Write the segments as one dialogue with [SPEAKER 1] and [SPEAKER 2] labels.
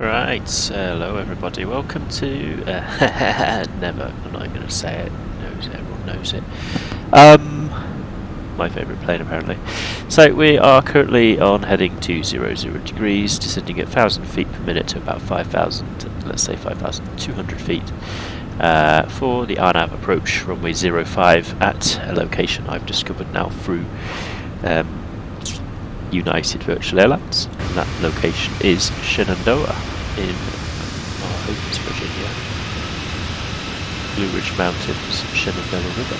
[SPEAKER 1] Right, hello everybody, welcome to never, I'm not going to say it, everyone knows it. My favourite plane apparently. So we are currently on heading to 00 degrees, descending at 1,000 feet per minute to about 5,000, let's say 5,200 feet, for the RNAV approach runway 05 at a location I've discovered now through United Virtual Airlines, and that location is Shenandoah in, I hope it's Virginia, Blue Ridge Mountains, Shenandoah River,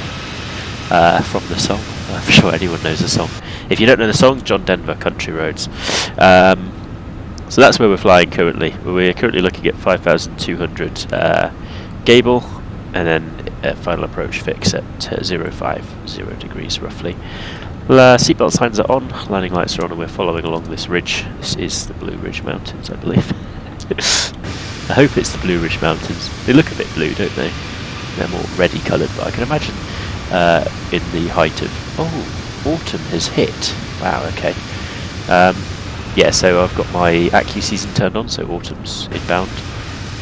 [SPEAKER 1] from the song. I'm sure anyone knows the song. If you don't know the song, John Denver, Country Roads. So that's where we're flying currently. We're currently looking at 5,200 gable, and then final approach fix at 050 degrees roughly. Seatbelt signs are on, landing lights are on, and we're following along this ridge. This is the Blue Ridge Mountains, I believe. I hope it's the Blue Ridge Mountains. They look a bit blue, don't they? They're more reddy coloured, but I can imagine in the height of... Oh, autumn has hit. Wow, okay. Yeah, so I've got my ACU season turned on, so autumn's inbound.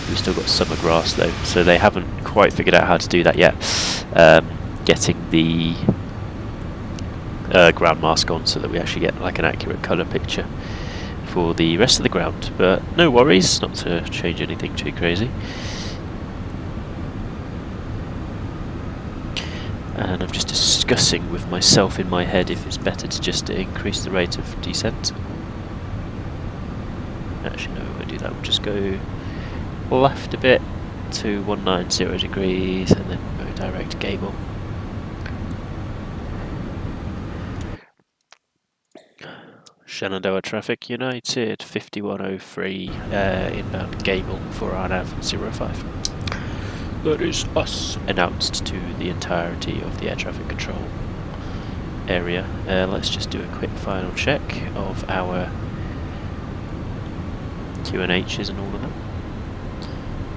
[SPEAKER 1] We've still got summer grass though, so they haven't quite figured out how to do that yet. Getting the ground mask on so that we actually get like an accurate colour picture for the rest of the ground, but no worries, not to change anything too crazy. And I'm just discussing with myself in my head if it's better to just increase the rate of descent. Actually no, we won't do that, we'll just go left a bit to 190 degrees and then go direct gable. Shenandoah traffic United 5103 inbound gable for RNAV 05. That is us, announced to the entirety of the air traffic control area. Let's just do a quick final check of our QNHs and all of them.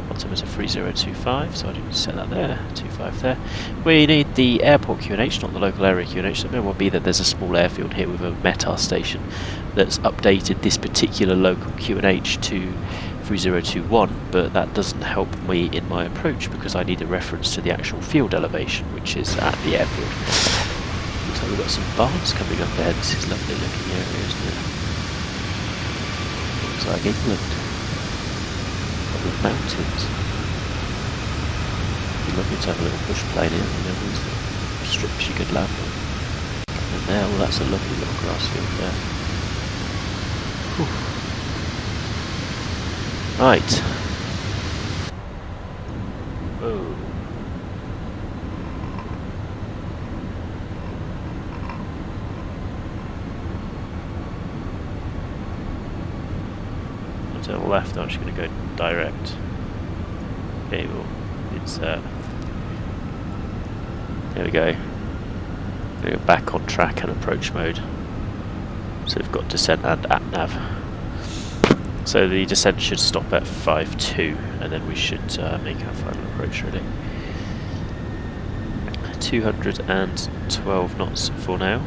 [SPEAKER 1] Bottom is a 3025, so I didn't set that there, 25 there. We need the airport QNH, not the local area QNH, so it may well be that there's a small airfield here with a METAR station that's updated this particular local QNH to 3021, but that doesn't help me in my approach because I need a reference to the actual field elevation, which is at the airfield. Looks like we've got some barns coming up ahead. This is a lovely looking area, isn't it? Looks like England. Of mountains. It'd be lovely to have a little bush plane here, these strips you could land on. And there, well, that's a lovely little grass field there. Whew. Right. Whoa. To the left, I'm just going to go direct cable. It's there we go. I'm going to go back on track and approach mode. So we've got descent and at-nav. So the descent should stop at 5.2 and then we should make our final approach ready. 212 knots for now.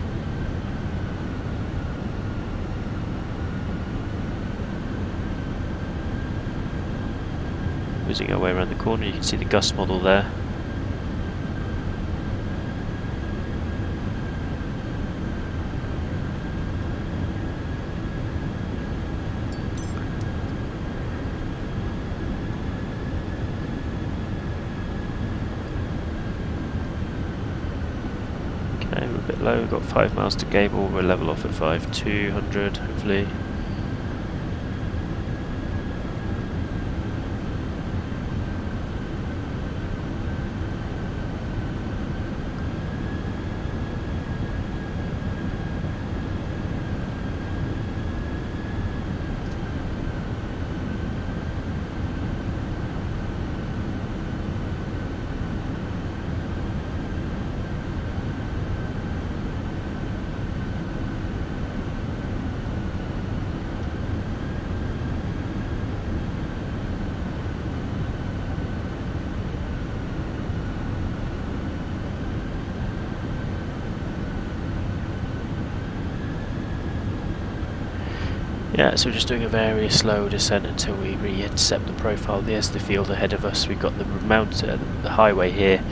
[SPEAKER 1] Whizzing our way around the corner, you can see the gust model there. Okay, we're a bit low, we've got 5 miles to gable, we'll level off at 5,200 hopefully. Yeah, so we're just doing a very slow descent until we re-intercept the profile. There's the field ahead of us. We've got the the highway here,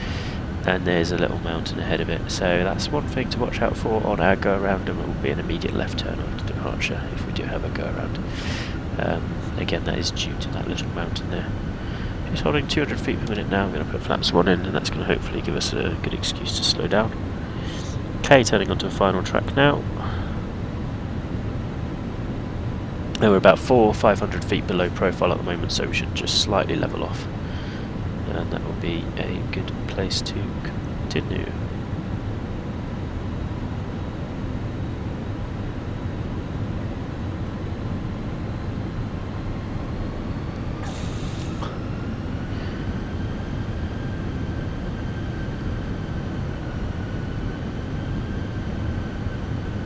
[SPEAKER 1] and there's a little mountain ahead of it. So that's one thing to watch out for on our go-around, and it will be an immediate left turn after departure if we do have a go-around. Again, that is due to that little mountain there. It's holding 200 feet per minute now. I'm going to put flaps 1 in, and that's going to hopefully give us a good excuse to slow down. Okay, turning onto a final track now. And we're about 400-500 feet below profile at the moment, so we should just slightly level off. And that will be a good place to continue.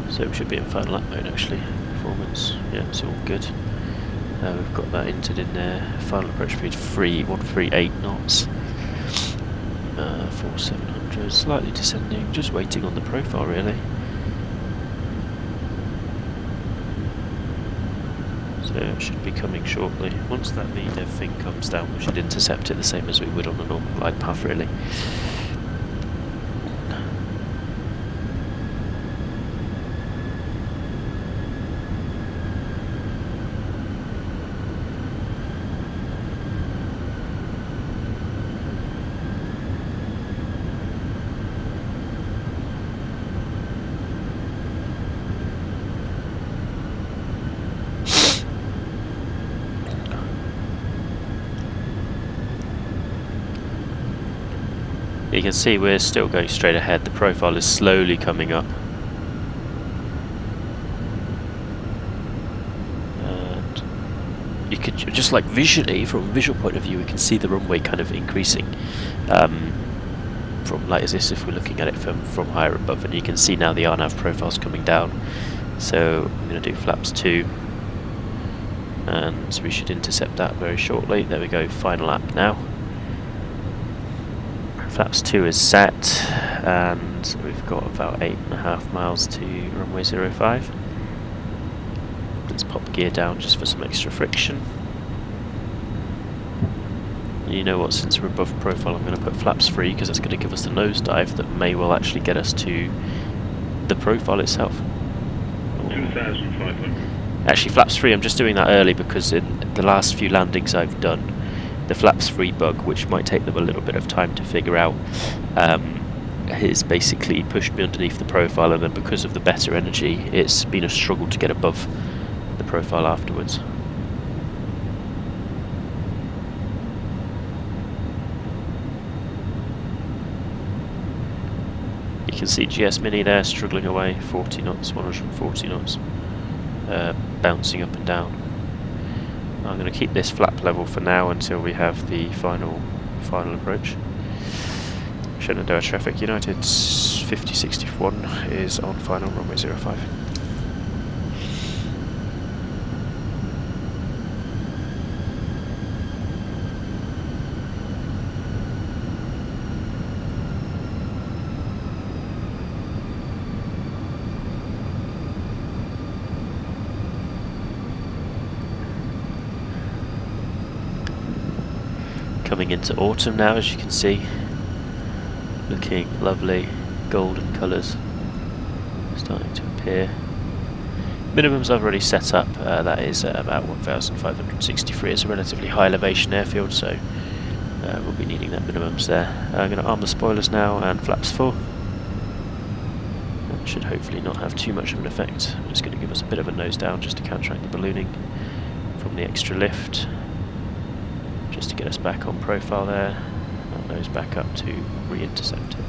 [SPEAKER 1] So we should be in final lap mode actually. Performance, yeah, it's all good. We've got that entered in there. Final approach speed 138 knots. 4700, slightly descending, just waiting on the profile really. So it should be coming shortly. Once that VDEV thing comes down, we should intercept it the same as we would on a normal glide path really. You can see we're still going straight ahead. The profile is slowly coming up. And you could just like visually, from a visual point of view, we can see the runway kind of increasing. From like as this if we're looking at it from higher above, and you can see now the RNAV profile's coming down. So I'm going to do flaps 2. And we should intercept that very shortly. There we go, final lap now. Flaps 2 is set, and we've got about 8.5 miles to runway 05. Let's pop gear down just for some extra friction. And you know what, since we're above profile, I'm going to put flaps 3 because that's going to give us the nosedive that may well actually get us to the profile itself.
[SPEAKER 2] 2,500.
[SPEAKER 1] Actually, flaps 3, I'm just doing that early because in the last few landings I've done, the flaps 3 bug, which might take them a little bit of time to figure out, has basically pushed me underneath the profile, and then because of the better energy, it's been a struggle to get above the profile afterwards. You can see GS Mini there struggling away, 40 knots, 140 knots, bouncing up and down. I'm going to keep this flap level for now until we have the final approach. Shenandoah Traffic United's 5061 is on final runway 05. Coming into autumn now, as you can see, looking lovely, golden colours starting to appear. Minimums I've already set up, that is about 1,563. It's a relatively high elevation airfield, so we'll be needing that minimums there. I'm going to arm the spoilers now and flaps 4. That should hopefully not have too much of an effect. It's going to give us a bit of a nose down just to counteract the ballooning from the extra lift. Just to get us back on profile there, and nose back up to re-intercept it.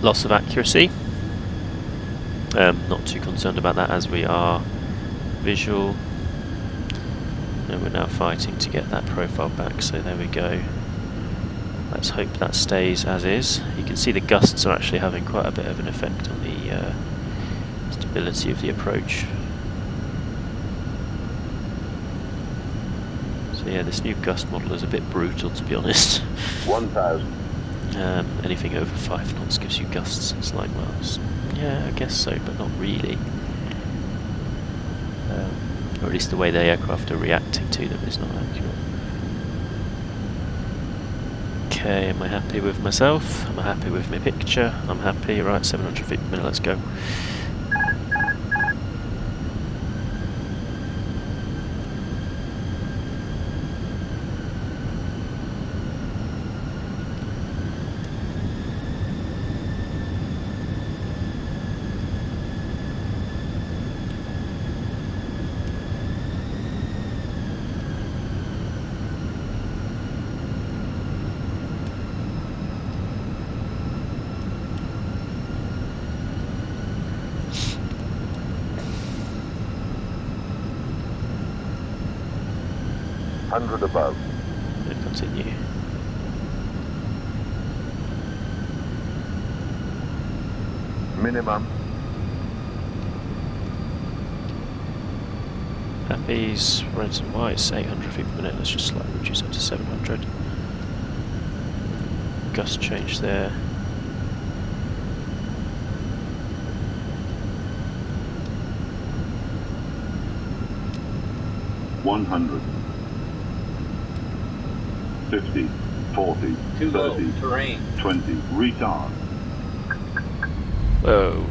[SPEAKER 1] Loss of accuracy. Not too concerned about that as we are visual. And we're now fighting to get that profile back, so there we go. Let's hope that stays as is. You can see the gusts are actually having quite a bit of an effect on the stability of the approach. So yeah, this new gust model is a bit brutal, to be honest.
[SPEAKER 2] 1,000.
[SPEAKER 1] Anything over 5 knots gives you gusts. It's like, well, yeah, I guess so, but not really. Or at least the way the aircraft are reacting to them is not accurate. Okay, am I happy with myself? Am I happy with my picture? I'm happy. Right, 700 feet per minute, let's go.
[SPEAKER 2] above.
[SPEAKER 1] And continue.
[SPEAKER 2] Minimum.
[SPEAKER 1] Happy's red and white's 800 feet per minute. Let's just slightly reduce that to 700. Gust change there.
[SPEAKER 3] $100, 50, 40,
[SPEAKER 4] Too
[SPEAKER 3] 30,
[SPEAKER 4] low, terrain.
[SPEAKER 3] 20, retard.
[SPEAKER 1] Whoa.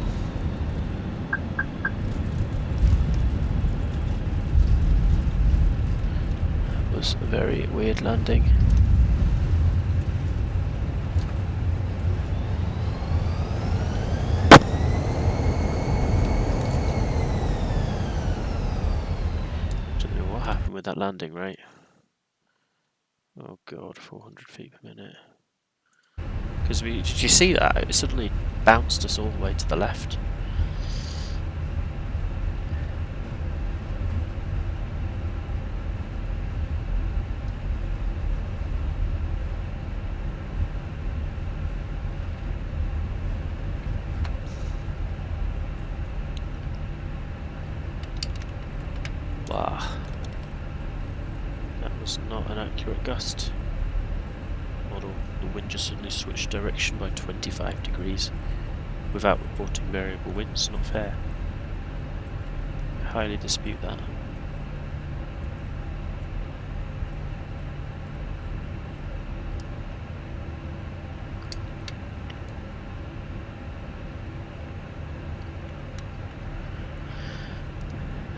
[SPEAKER 1] That was a very weird landing. Don't know what happened with that landing, right? Oh god, 400 feet per minute. Because did you see that? It suddenly bounced us all the way to the left. Wow. That was not an accurate gust. Model. The wind just suddenly switched direction by 25 degrees without reporting variable winds. Not fair. I highly dispute that.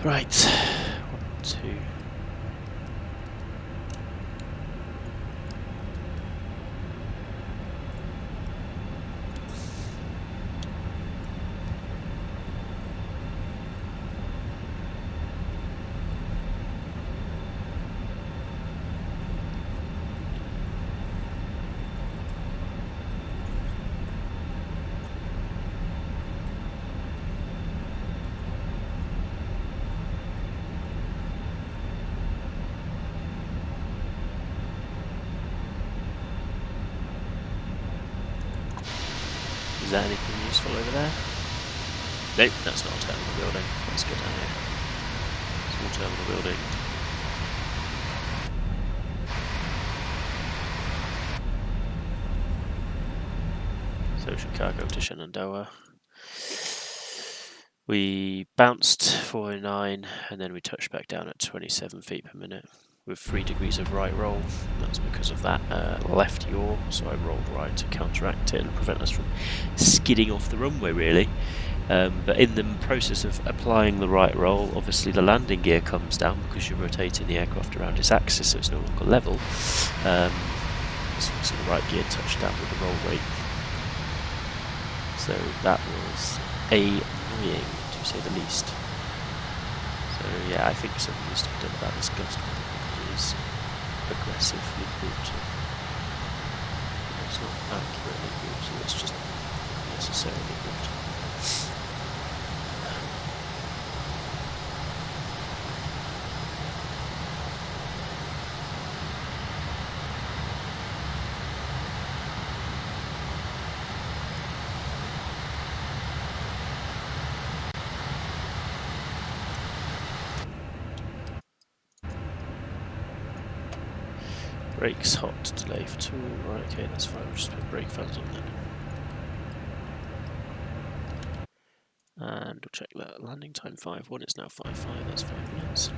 [SPEAKER 1] Right. 1, 2. Is there anything useful over there? Nope, that's not a terminal building. Let's go down here. Small terminal building. Social cargo to Shenandoah. We bounced 409 and then we touched back down at 27 feet per minute with 3 degrees of right roll. That's because of that left yaw, so I rolled right to counteract it and prevent us from skidding off the runway really. But in the process of applying the right roll, obviously the landing gear comes down because you're rotating the aircraft around its axis, so it's no longer level. So the right gear touched down with the roll rate. So that was annoying, to say the least. So yeah, I think something needs to be done about this gust because it is aggressively brutal. It's not accurately brutal, it's just necessarily brutal. Brakes hot, delay for tool, right, okay, that's fine, we'll just put brake fans on then. And double check that. Landing time 5-1, it's now 5-5, that's 5 minutes.